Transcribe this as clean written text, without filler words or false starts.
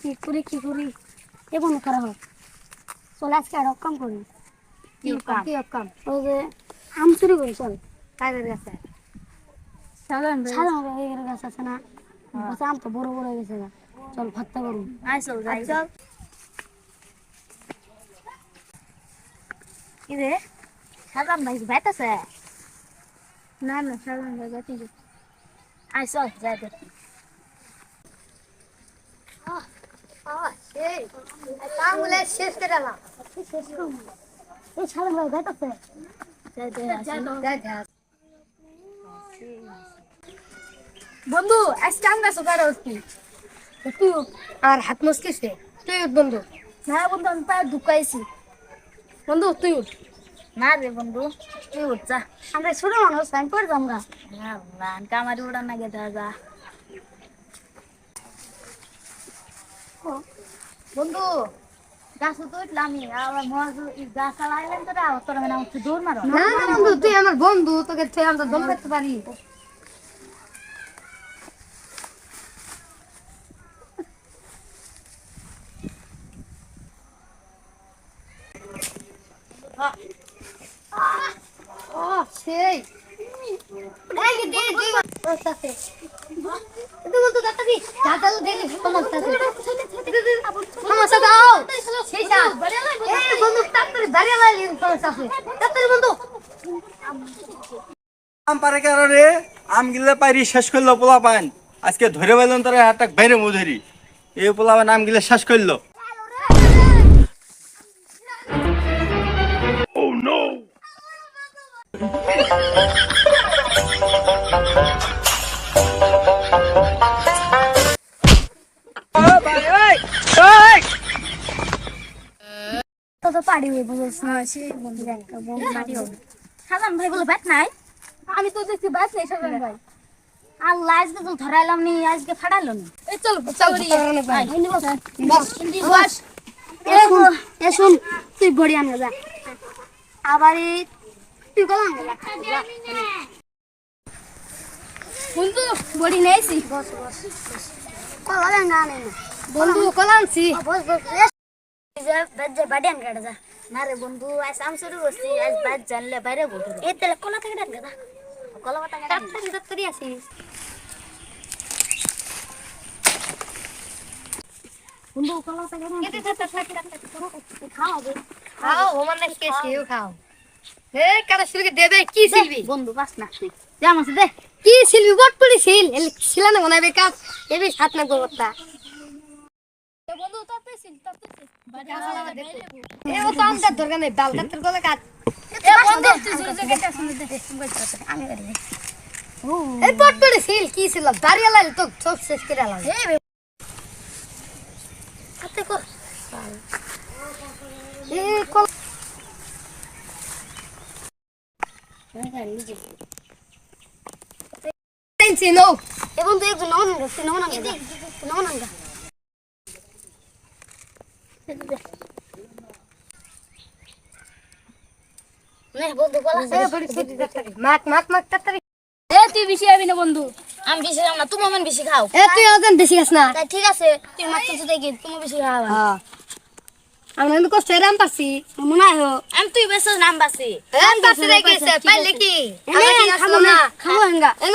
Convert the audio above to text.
কি করি এ বন্ধু খারাপ হোক চলে আজকে আর কাম করি কি কাম ওই যে আম চুরি করি চল কাজের কাছে সাধারণ এর গাছ আছে না গাছে আম তো বড় বড় হয়ে গেছে গা। চল ভর্তা করু আয় চল যাই চল কি রে সাজান ভাই বাইতাছে না না সাধারণ গাছ আয় চল যাই দে শেষ করে এলাম এই সাধারণ গাছ আছে যাই দে বন্ধু আজকে আম গাছ কারো তুই আর হাত মস্কিছে তুই উঠ বন্ধু না বন্ধু আমি পায়ে ঢুকাইছি বন্ধু তুই উঠ না রে বন্ধু তুই উঠ যা আমরা ছোট মানুষ আমি পড়ে যাম গা না কামারি উড়ান না গেতে যা বন্ধু গাছ তো উঠলামই আবার গাছ লাগাইলেন তোরা তোরা মানে আমার দৌড় মারো না না বন্ধু তুই আমার বন্ধু তোকে তুই আমরা দম করতে পারি সেই আম পারে কারণে আম গিলে পাইরি শেষ করলো পোলা পান আজকে ধরে পাইলাম তারা হাতটা বাইরে মুধরি এই পোলা পান আম গিলে শেষ করলো তো পারি হয়ে বুঝছ না সে বন্ধু একটা বন্ধু পারি হবে সাজান ভাই বলে ব্যাট নাই আমি তো দেখছি বাস নেই সাজান ভাই আল্লাহ আজকে তো ধরাইলাম নি আজকে ফাড়াইলো না এই চল চল ভাই বস বস এ শুন তুই বড়ি আনবে যা আবার তুই গলা আনবে বন্ধু বড়ি নেইছি বস বস কলা না না বন্ধু কলা আনছি বস বস যে বাড়ি আন কাটা যা না রে বন্ধু আজ আম শুরু করছি আজ বাদ জানলে বাইরে বলতো এই তেলে কলা থেকে ডাক দাদা কলা পাতা কাটা তাড়াতাড়ি আসিস বন্ধু কলা থেকে খাও খাও ওমান না কে সেও খাও হে কাটা সিলকে দেবে কি সিলবি বন্ধু বাস না জাম আছে দে কি সিলবি বট পড়ি সিল সিলানো বানাবে কাজ এবি সাত না গোবরটা বন্ধু তাতে সিল তাতে এ ও তো আমদার দরকার নেই বাল কাটার গলা কাট এ বন্ধু তুই জোরে জোরে কেটে শুনে দে আমি করে দে এই বট পড়ি সিল কি সিল দাঁড়িয়ে লাইল তো সব শেষ করে আলাম হাতে কর এ কল টেনছি নো এ বন্ধু একজন নমন নে বন্ধু কলা মাক তাড়াতাড়ি এ তুই বেশি আবি না বন্ধু আমি বেশি খাও না তুমি আমার বেশি খাও এ তুই ওজন বেশি খাস না তাই ঠিক আছে তুই মাত্র তো দেখি তুমি বেশি খাও হ্যাঁ আমরা কিন্তু কষ্ট এরাম পারছি মনে হয় আমি তুই বেশ নাম বাসি এরাম পারছি রে গেছে পাইলে কি খাবো না খাবো হেঙ্গা এই